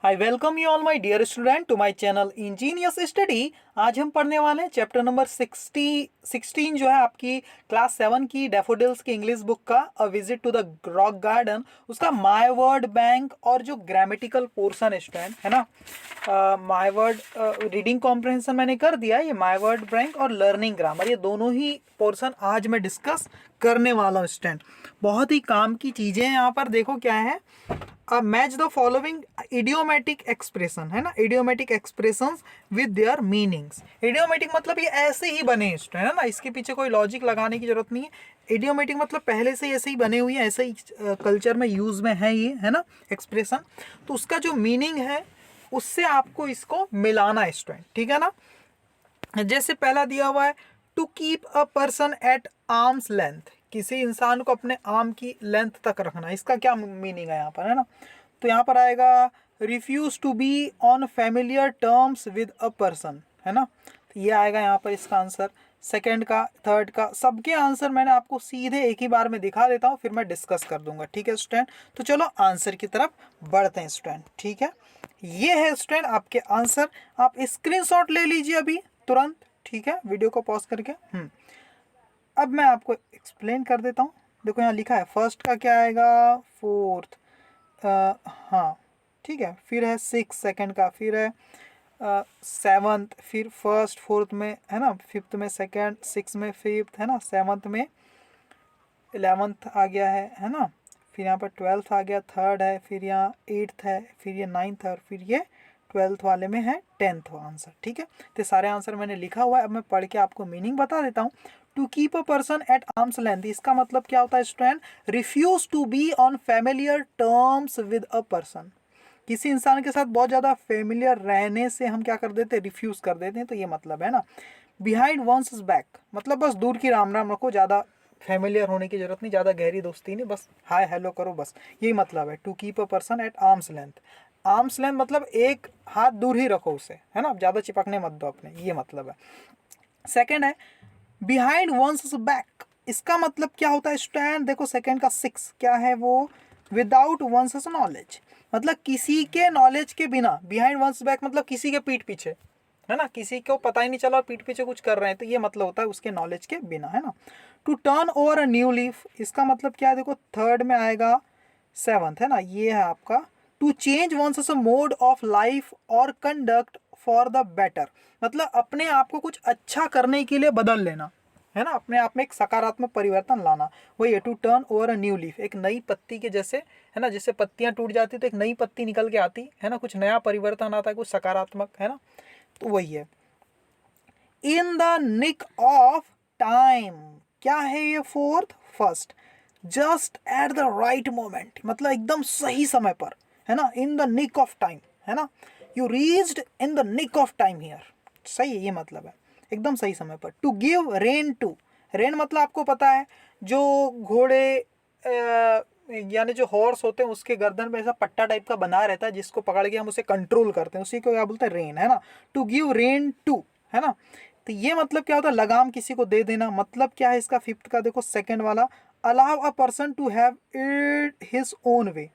I welcome you all my dear student to my channel engineers study. आज हम पढ़ने वाले हैं चैप्टर नंबर 16 जो है आपकी क्लास 7 की डैफोडिल्स की इंग्लिश बुक का a visit to the rock garden, उसका माय वर्ड बैंक और जो ग्रामेटिकल पोर्शन स्टूडेंट है ना। माय वर्ड रीडिंग कॉम्प्रहेंशन मैंने कर दिया, ये माय वर्ड बैंक और लर्निंग ग्रामर, ये दोनों ही पोर्शन आज मैं डिस्कस करने वाला हूँ स्टूडेंट। बहुत ही काम की चीज़ें हैं यहाँ पर। देखो क्या है, match the following idiomatic expression है ना, idiomatic expressions with their meanings. Idiomatic मतलब ये ऐसे ही बने है ना, इसके पीछे कोई लॉजिक लगाने की जरूरत नहीं है। इडियोमेटिक मतलब पहले से ऐसे ही बने हुए हैं, ऐसे ही कल्चर में यूज में है ये, है ना एक्सप्रेशन। तो उसका जो मीनिंग है उससे आपको इसको मिलाना है स्टूडेंट, ठीक है ना। जैसे पहला दिया हुआ है to keep a person at arm's length, किसी इंसान को अपने आर्म की लेंथ तक रखना, इसका क्या मीनिंग है यहाँ पर, है ना। तो यहाँ पर आएगा refuse to be on familiar terms with a person, है ना। तो ये आएगा यहाँ पर इसका आंसर। सेकंड का, थर्ड का, सबके आंसर मैंने आपको सीधे एक ही बार में दिखा देता हूँ, फिर मैं डिस्कस कर दूंगा, ठीक है स्टूडेंट। तो चलो आंसर की तरफ बढ़ते हैं स्टूडेंट, ठीक है। ये है स्टूडेंट आपके आंसर, आप स्क्रीनशॉट ले लीजिए अभी तुरंत, ठीक है, वीडियो को पॉज करके। अब मैं आपको एक्सप्लेन कर देता हूँ। देखो यहाँ लिखा है फर्स्ट का क्या आएगा, फोर्थ, हाँ ठीक है, फिर है सिक्स सेकंड का, फिर है सेवन्थ, फिर फर्स्ट फोर्थ में है ना, फिफ्थ में सेकंड, सिक्स में फिफ्थ है ना, सेवन्थ में 11th आ गया है ना। फिर यहाँ पर 12th आ गया, थर्ड है, फिर यहाँ 8th है, फिर ये 9th है, और फिर ये 12th वाले में है 10th आंसर, ठीक है। तो सारे आंसर मैंने लिखा हुआ है, अब मैं पढ़ के आपको मीनिंग बता देता हूँ। To keep a person at arm's length, इसका मतलब क्या होता है student, refuse to be on familiar terms with a person. किसी इंसान के साथ बहुत ज़्यादा फेमिलियर रहने से हम क्या कर देते हैं, रिफ्यूज कर देते हैं, तो ये मतलब है ना। बिहाइंड वंस बैक मतलब बस दूर की राम राम रखो, ज़्यादा फेमिलियर होने की जरूरत नहीं, ज़्यादा गहरी दोस्ती नहीं, बस हाय हेलो करो, बस यही मतलब है to keep a person at arm's length. Arm's length मतलब एक हाथ दूर ही रखो उसे, है ना, ज़्यादा चिपकने मत दो अपने, ये मतलब है। सेकेंड है बिहाइंड वंस बैक, इसका मतलब क्या होता है स्टैंड, देखो सेकेंड का 6 क्या है वो, विदाउट वंस नॉलेज, मतलब किसी के नॉलेज के बिना। बिहाइंड वंस बैक मतलब किसी के पीठ पीछे, है ना, किसी को पता ही नहीं चला और पीठ पीछे कुछ कर रहे हैं, तो ये मतलब होता है उसके नॉलेज के बिना, है ना। To turn over a new leaf, इसका मतलब क्या है, देखो थर्ड में आएगा 7th, है ना, ये है आपका। To change one's mode of life और कंडक्ट फॉर द बेटर, मतलब अपने आप को कुछ अच्छा करने के लिए बदल लेना, है ना, अपने आप में एक सकारात्मक परिवर्तन लाना, वही है to turn over a new leaf, एक नई पत्ती के जैसे, है ना, जैसे पत्तियां टूट जाती तो एक नई पत्ती निकल के आती है ना, कुछ नया परिवर्तन आता है, कुछ सकारात्मक, है ना, तो वही है। In the nick of time, क्या है ये fourth, first, just at the right moment, मतलब एकदम सही समय पर, है ना, in the nick of time, है ना, you reached in the nick of time here, सही है, ये मतलब है एकदम सही समय पर। To give rein to, rein मतलब आपको पता है जो घोड़े यानी जो हॉर्स होते हैं उसके गर्दन में ऐसा पट्टा टाइप का बना रहता है, जिसको पकड़ के हम उसे कंट्रोल करते हैं, उसी को क्या बोलते हैं, रेन, है ना। टू गिव रेन टू, है ना, तो ये मतलब क्या होता है, लगाम किसी को दे देना। मतलब क्या है इसका फिफ्थ का, देखो सेकंड वाला, allow a person to have it his own way.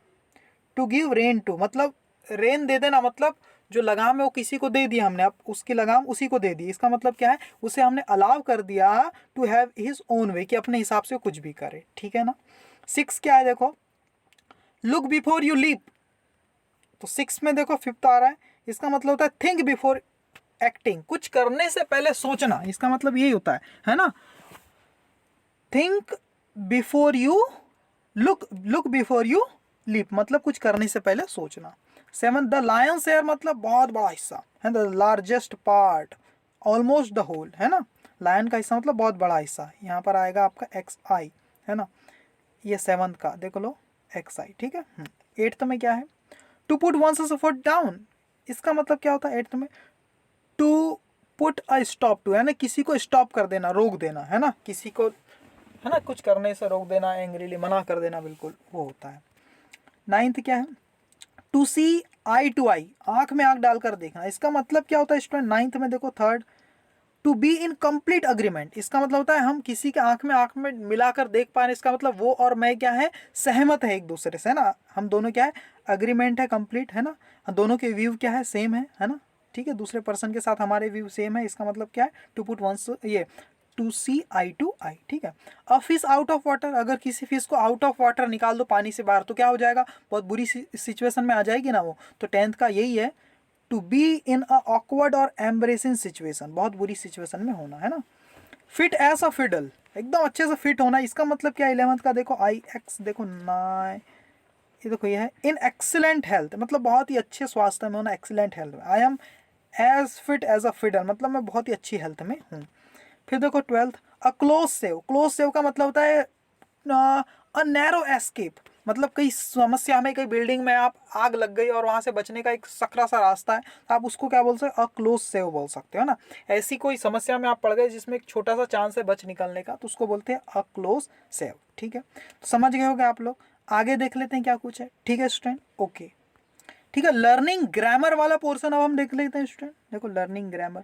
To give rein to मतलब रेन दे देना, मतलब जो लगाम है वो किसी को दे दिया हमने, अब उसकी लगाम उसी को दे दी, इसका मतलब क्या है, उसे हमने अलाउ कर दिया to have his own way, कि अपने हिसाब से कुछ भी करे, ठीक है ना। 6 क्या है, देखो लुक बिफोर यू लीप, तो 6 में देखो फिफ्थ आ रहा है, इसका मतलब होता है थिंक बिफोर एक्टिंग, कुछ करने से पहले सोचना, इसका मतलब यही होता है ना। Think before you look, look before you leap मतलब कुछ करने से पहले सोचना। 7 द लायन शेयर मतलब बहुत बड़ा हिस्सा, है the largest part, almost the whole, है ना, लायन का हिस्सा मतलब बहुत बड़ा हिस्सा, यहाँ पर आएगा आपका एक्स आई, है ना, ये 7th का देख लो एक्स आई, ठीक है। 8th में क्या है, to put one's foot down, इसका मतलब क्या होता है 8th में, to put a stop to, है ना, किसी को स्टॉप कर देना, रोक देना, है ना, किसी को, है ना, कुछ करने से रोक देना, एंग्रीली मना कर देना, बिल्कुल वो होता है। 9th क्या है, टू सी आई टू आई, आंख में आंख डालकर देखना, इसका मतलब क्या होता है स्टूडेंट, 9th में देखो third, to be in complete agreement, इसका मतलब होता है हम किसी के आंख में मिलाकर देख पा रहे हैं, इसका मतलब वो और मैं क्या है, सहमत है एक दूसरे से, है ना, हम दोनों क्या है, अग्रीमेंट है कंप्लीट, है ना, दोनों के व्यू क्या है, सेम है ना, ठीक है, दूसरे पर्सन के साथ हमारे व्यू सेम है, इसका मतलब क्या है, टू पुट वंस ये टू सी आई टू आई, ठीक है। A fish out of water, अगर किसी फिश को आउट ऑफ वाटर निकाल दो पानी से बाहर तो क्या हो जाएगा, बहुत बुरी सिचुएशन में आ जाएगी ना वो, तो 10th का यही है, to be in a awkward और एम्ब्रेसिंग सिचुएशन, बहुत बुरी सिचुएशन में होना, है ना। फिट एज अ फिडल, एकदम अच्छे से फिट होना, इसका मतलब क्या, 11th का देखो आई एक्स, देखो 9, ये देखो ये है इन एक्सीलेंट हेल्थ, मतलब बहुत ही अच्छे स्वास्थ्य में होना, एक्सीलेंट हेल्थ में। I am as fit as a fiddle, मतलब मैं बहुत ही अच्छी हेल्थ में हूँ। फिर देखो 12th, a close save, close save का मतलब होता है अ नैरो एस्केप, मतलब कई समस्या में, कई बिल्डिंग में आप आग लग गई और वहां से बचने का एक सकरा सा रास्ता है, तो आप उसको क्या बोल सकते हो, अ क्लोज सेव बोल सकते हो ना। ऐसी कोई समस्या में आप पड़ गए जिसमें एक छोटा सा चांस है बच निकलने का, तो उसको बोलते हैं अ क्लोज सेव, ठीक है। तो समझ गए होगे आप लोग, आगे देख लेते हैं क्या कुछ है, ठीक है स्टूडेंट, ओके, ठीक है। लर्निंग ग्रामर वाला पोर्शन अब हम देख लेते हैं स्टूडेंट, देखो learning grammar,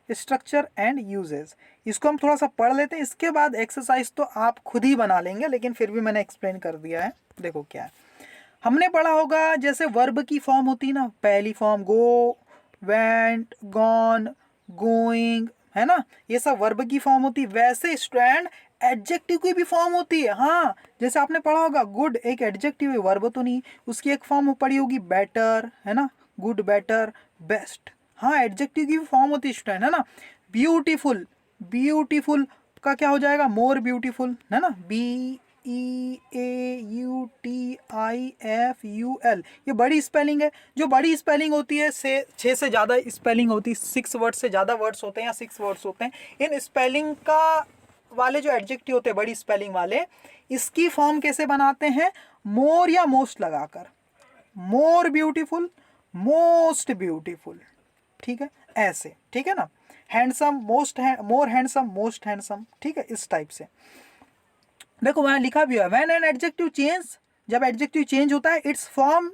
structure and uses, इसको हम थोड़ा सा पढ़ लेते हैं, इसके बाद एक्सरसाइज तो आप खुद ही बना लेंगे, लेकिन फिर भी मैंने एक्सप्लेन कर दिया है। देखो क्या है, हमने पढ़ा होगा जैसे वर्ब की फॉर्म होती है ना, पहली फॉर्म गो, वेंट, गॉन, गोइंग, है ना, ये सब वर्ब की फॉर्म होती है, वैसे स्टूडेंट एडजेक्टिव की भी फॉर्म होती है, हाँ, जैसे आपने पढ़ा होगा गुड एक एडजेक्टिव है, वर्ब तो नहीं, उसकी एक फॉर्म पढ़ी होगी बेटर, है ना, गुड, बेटर, बेस्ट, हाँ, एडजेक्टिव की भी फॉर्म होती है स्टूडेंट, है ना। ब्यूटीफुल, ब्यूटीफुल का क्या हो जाएगा, मोर ब्यूटीफुल, है ना, BEAUTIFUL, ये बड़ी स्पेलिंग है, जो बड़ी स्पेलिंग होती है से 6 से ज़्यादा स्पेलिंग होती है, 6 वर्ड से ज़्यादा वर्ड्स होते हैं या 6 वर्ड्स होते हैं, इन स्पेलिंग का वाले जो एडजेक्टिव होते हैं बड़ी स्पेलिंग वाले, इसकी फॉर्म कैसे बनाते हैं, मोर या मोस्ट लगाकर, मोर ब्यूटीफुल, मोस्ट ब्यूटीफुल, ठीक है, ऐसे, ठीक है ना। हैंडसम, मोस्ट, मोर हैंडसम, मोस्ट हैंडसम, ठीक है, इस टाइप से। देखो वहां लिखा भी है, व्हेन एन एडजेक्टिव चेंज, जब एडजेक्टिव चेंज होता है, its form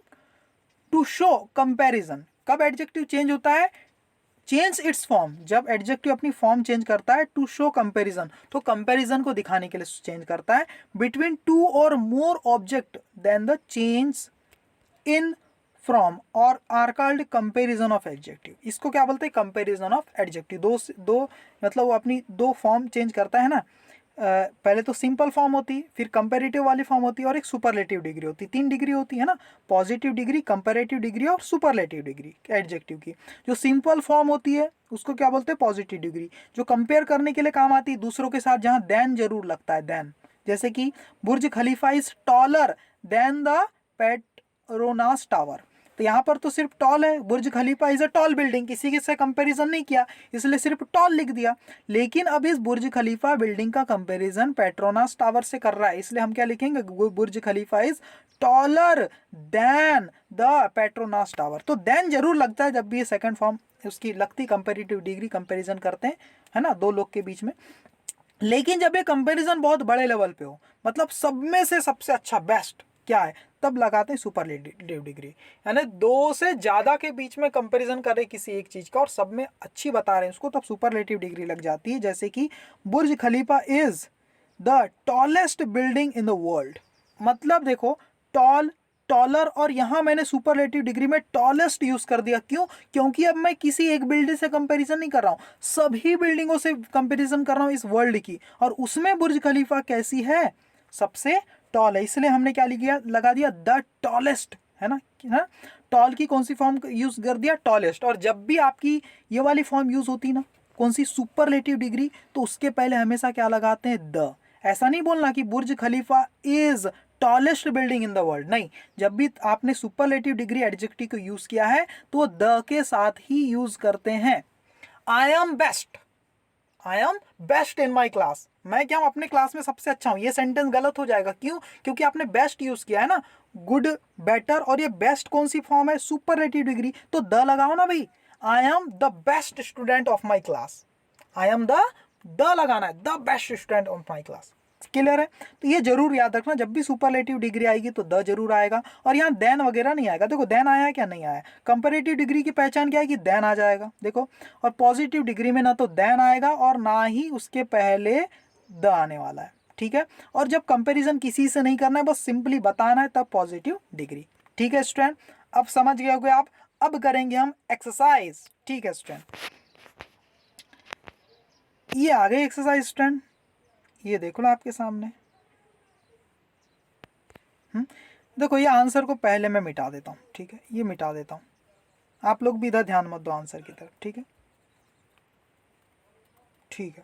to show comparison, कब एडजेक्टिव चेंज होता है, चेंज इट्स फॉर्म, जब एडजेक्टिव अपनी फॉर्म चेंज करता है, टू शो कंपैरिजन, तो कंपैरिजन को दिखाने के लिए चेंज करता है, between two or more object then the change in from और are called comparison of adjective, इसको क्या बोलते हैं, कंपेरिजन ऑफ एडजेक्टिव, दो मतलब वो अपनी दो फॉर्म चेंज करता है ना, पहले तो सिंपल फॉर्म होती है, फिर कंपेरेटिव वाली फॉर्म होती है और एक सुपरलेटिव डिग्री होती है, 3 डिग्री होती है ना, पॉजिटिव डिग्री, कंपेरेटिव डिग्री और सुपरलेटिव डिग्री एडजेक्टिव की। जो सिंपल फॉर्म होती है उसको क्या बोलते हैं, पॉजिटिव डिग्री, जो कंपेयर करने के लिए काम आती है दूसरों के साथ, जहाँ देन जरूर लगता है, देन, जैसे कि Burj Khalifa is taller than the Petronas tower, तो यहाँ पर तो सिर्फ टॉल है, Burj Khalifa is a tall building, किसी के से कंपैरिजन नहीं किया, इसलिए सिर्फ टॉल लिख दिया, लेकिन अब इस बुर्ज खलीफा बिल्डिंग का कंपैरिजन पेट्रोनास टावर से कर रहा है, इसलिए हम क्या लिखेंगे, Burj Khalifa is taller than the Petronas tower, तो देन जरूर लगता है जब भी ये सेकंड फॉर्म उसकी लगती, कंपेरेटिव डिग्री कंपैरिजन करते हैं, है ना, दो लोग के बीच में। लेकिन जब ये कंपैरिजन बहुत बड़े लेवल पे हो, मतलब सब में से सबसे अच्छा बेस्ट क्या है, तब लगाते हैं सुपरलेटिव डिग्री, यानी दो से ज़्यादा के बीच में कंपैरिजन कर रहे किसी एक चीज़ का और सब में अच्छी बता रहे हैं उसको, तब सुपरलेटिव डिग्री लग जाती है, जैसे कि Burj Khalifa is the tallest building in the world, मतलब देखो टॉल, टॉलर, और यहाँ मैंने सुपरलेटिव डिग्री में टॉलेस्ट यूज कर दिया, क्यों, क्योंकि अब मैं किसी एक बिल्डिंग से कंपैरिजन नहीं कर रहा हूँ, सभी बिल्डिंगों से कंपैरिजन कर रहा हूँ इस वर्ल्ड की, और उसमें बुर्ज खलीफा कैसी है, सबसे टॉल है, इसलिए हमने क्या लिख दिया, लगा दिया द टॉलेस्ट, है ना, है? टॉल की कौन सी फॉर्म यूज कर दिया, टॉलेस्ट, और जब भी आपकी ये वाली फॉर्म यूज होती ना, कौन सी, सुपरलेटिव डिग्री, तो उसके पहले हमेशा क्या लगाते हैं, द, ऐसा नहीं बोलना कि Burj Khalifa is tallest building in the world, नहीं, जब भी आपने सुपरलेटिव डिग्री एडजेक्टिव को यूज किया है तो द के साथ ही यूज करते हैं। I am best, I am best in my class, मैं क्या हूं, अपने क्लास में सबसे अच्छा हूं, ये सेंटेंस गलत हो जाएगा, क्यों, क्योंकि आपने बेस्ट यूज किया है ना, गुड, बेटर, और ये बेस्ट कौन सी फॉर्म है, सुपरलेटिव डिग्री, तो द लगाओ ना भाई, I am the best student of my class, I am the लगाना है, the best student of my class, clear है? तो ये जरूर याद रखना, जब भी सुपरलेटिव डिग्री आएगी तो द जरूर आएगा, और यहाँ देन वगैरह नहीं आएगा। देखो देन आया है क्या? नहीं आया। कंपेरेटिव डिग्री की पहचान क्या है कि देन आ जाएगा, देखो। और पॉजिटिव डिग्री में ना तो देन आएगा और ना ही उसके पहले द आने वाला है, ठीक है। और जब कंपेरिजन किसी से नहीं करना है, बस सिंपली बताना है, तब पॉजिटिव डिग्री। ठीक है स्टूडेंट, अब समझ गए होगे आप। अब करेंगे हम एक्सरसाइज, ठीक है स्टूडेंट। ये आ गई एक्सरसाइज स्टूडेंट, ये देखो लो आपके सामने। देखो ये आंसर को पहले मैं मिटा देता हूँ, ठीक है, ये मिटा देता हूँ। आप लोग भी इधर ध्यान मत दो आंसर की तरफ, ठीक है। ठीक है,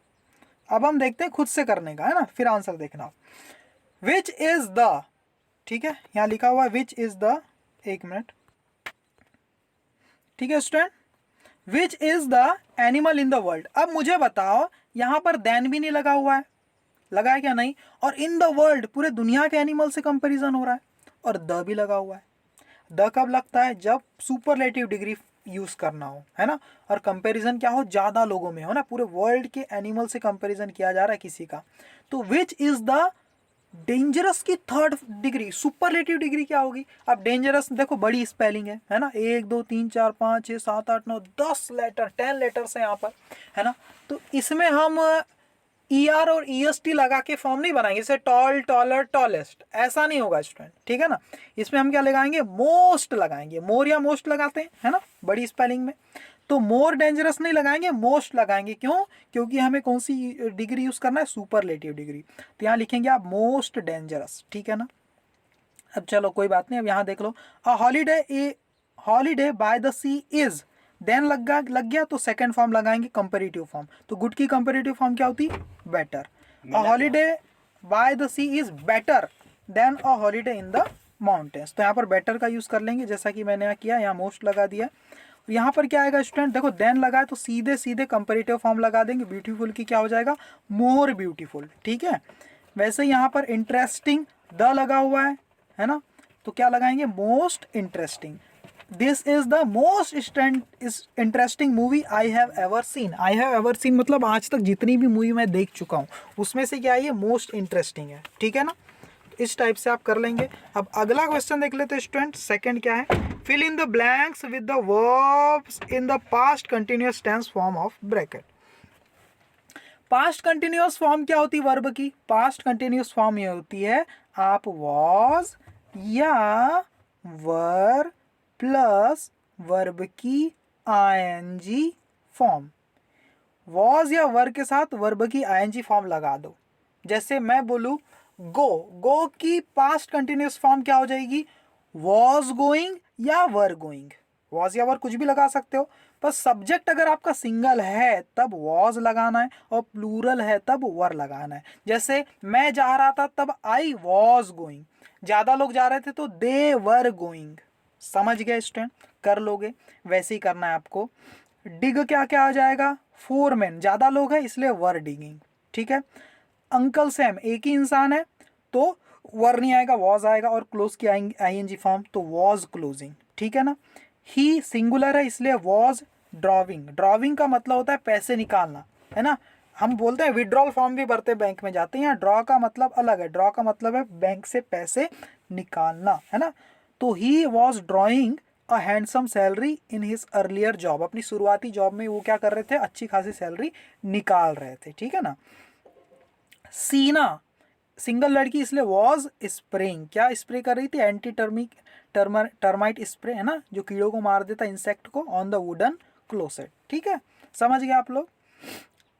अब हम देखते हैं खुद से करने का, है ना, फिर आंसर देखना। विच इज द, ठीक है, यहाँ लिखा हुआ है विच इज द, एक मिनट, ठीक है student. Which is the animal in the world. अब मुझे बताओ, यहाँ पर देन भी नहीं लगा हुआ है, लगा है क्या? नहीं। और इन द वर्ल्ड, पूरे दुनिया के एनिमल से कंपैरिजन हो रहा है, और द भी लगा हुआ है। द कब लगता है? जब सुपरलेटिव डिग्री यूज करना हो, है ना, और कंपैरिजन क्या हो, ज्यादा लोगों में हो ना, पूरे वर्ल्ड के एनिमल से कंपैरिजन किया जा रहा है किसी का। तो विच इज द डेंजरस की थर्ड डिग्री, सुपरलेटिव डिग्री क्या होगी? अब डेंजरस देखो बड़ी स्पेलिंग है ना, 1 2 3 4 5 6 7 8 9 10 लेटर, 10 लेटर्स है यहाँ पर, है ना। तो इसमें हम ER और EST लगा के फॉर्म नहीं बनाएंगे, जैसे टॉल, टॉलर, टॉलेस्ट, ऐसा नहीं होगा स्टूडेंट, ठीक है ना। इसमें हम क्या लगाएंगे? मोस्ट लगाएंगे, मोर या मोस्ट लगाते हैं, है ना, बड़ी स्पेलिंग में। तो मोर डेंजरस नहीं लगाएंगे, मोस्ट लगाएंगे। क्यों? क्योंकि हमें कौन सी डिग्री यूज करना है? Superlative degree. तो यहाँ लिखेंगे आप मोस्ट डेंजरस, ठीक है ना। अब चलो कोई बात नहीं, अब यहाँ देख लो, a holiday by the sea is, then लग गया तो सेकंड फॉर्म लगाएंगे कंपेरेटिव फॉर्म। तो गुड की कंपेरेटिव फॉर्म क्या होती? Better. A holiday by the sea is better than a holiday in the mountains. तो यहाँ पर बेटर का यूज कर लेंगे, जैसा कि मैंने यहाँ किया, यहाँ मोस्ट लगा दिया। यहाँ पर क्या आएगा स्टूडेंट? देखो देन लगा है तो सीधे सीधे कंपेरेटिव फॉर्म लगा देंगे, ब्यूटीफुल की क्या हो जाएगा? मोर ब्यूटीफुल, ठीक है। वैसे यहाँ पर इंटरेस्टिंग द लगा हुआ है ना, तो क्या लगाएंगे? Most interesting. This is the most interesting movie I have ever seen. I have ever seen मतलब आज तक जितनी भी मूवी मैं देख चुका हूँ उसमें से क्या है? ये मोस्ट इंटरेस्टिंग है, ठीक है ना। इस टाइप से आप कर लेंगे। अब अगला क्वेश्चन देख लेते हैं स्टूडेंट, सेकंड क्या है? Fill in the blanks with the verbs in the past continuous tense form of bracket. Past continuous form क्या होती है वर्ब की? पास्ट कंटिन्यूअस फॉर्म ये होती है, आप वॉज या वर प्लस वर्ब की आईएनजी फॉर्म, वॉज या वर के साथ वर्ब की आईएनजी फॉर्म लगा दो। जैसे मैं बोलूं गो, गो की पास्ट कंटिन्यूअस फॉर्म क्या हो जाएगी? वॉज गोइंग या वर गोइंग। वॉज या वर कुछ भी लगा सकते हो, पर सब्जेक्ट अगर आपका सिंगल है तब वॉज लगाना है, और प्लूरल है तब वर लगाना है। जैसे मैं जा रहा था तब आई वॉज गोइंग, ज्यादा लोग जा रहे थे तो दे वर गोइंग। समझ गए स्टूडेंट? कर लोगे, वैसे ही करना है आपको। डिग क्या क्या आ जाएगा? फोरमैन, ज्यादा लोग हैं इसलिए वर डिगिंग, ठीक है। अंकल सैम एक ही इंसान है तो वर नहीं आएगा, वॉज आएगा, और क्लोज की आईएनजी फॉर्म तो वॉज क्लोजिंग, ठीक है ना। ही सिंगुलर है इसलिए वॉज ड्रॉविंग। ड्रॉविंग का मतलब होता है पैसे निकालना, है ना। हम बोलते हैं विड्रॉल फॉर्म भी भरते बैंक में जाते हैं, यहाँ ड्रॉ का मतलब अलग है। ड्रॉ का मतलब है बैंक से पैसे निकालना, है ना। तो he was drawing a handsome salary in his earlier job. अपनी शुरुआती जॉब में वो क्या कर रहे थे? अच्छी खासी सैलरी निकाल रहे थे, ठीक है ना। सीना सिंगल लड़की इसलिए वॉज स्प्रेइंग, क्या स्प्रे कर रही थी? एंटी टर्माइट स्प्रे, है ना, जो कीड़ों को मार देता इंसेक्ट को, ऑन द वुडन क्लोसेट, ठीक है। समझ गए आप लोग?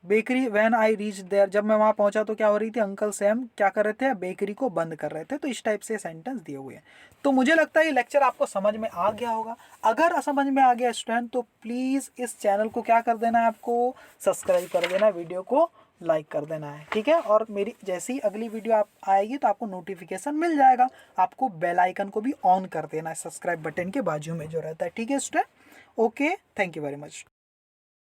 Bakery when I reach there, जब मैं वहां पहुंचा तो क्या हो रही थी? अंकल सैम क्या कर रहे थे? बेकरी को बंद कर रहे थे। तो इस टाइप से सेंटेंस दिए हुए हैं। तो मुझे लगता है ये लेक्चर आपको समझ में आ गया होगा। अगर समझ में आ गया स्टूडेंट तो प्लीज इस चैनल को क्या कर देना है? आपको सब्सक्राइब कर देना है, वीडियो को लाइक कर देना है, ठीक है। और मेरी जैसी अगली वीडियो आप आएगी तो आपको नोटिफिकेशन मिल जाएगा। आपको बेल आइकन को भी ऑन कर देना है, सब्सक्राइब बटन के बाजू में जो रहता है, ठीक है student. Okay, thank you very much.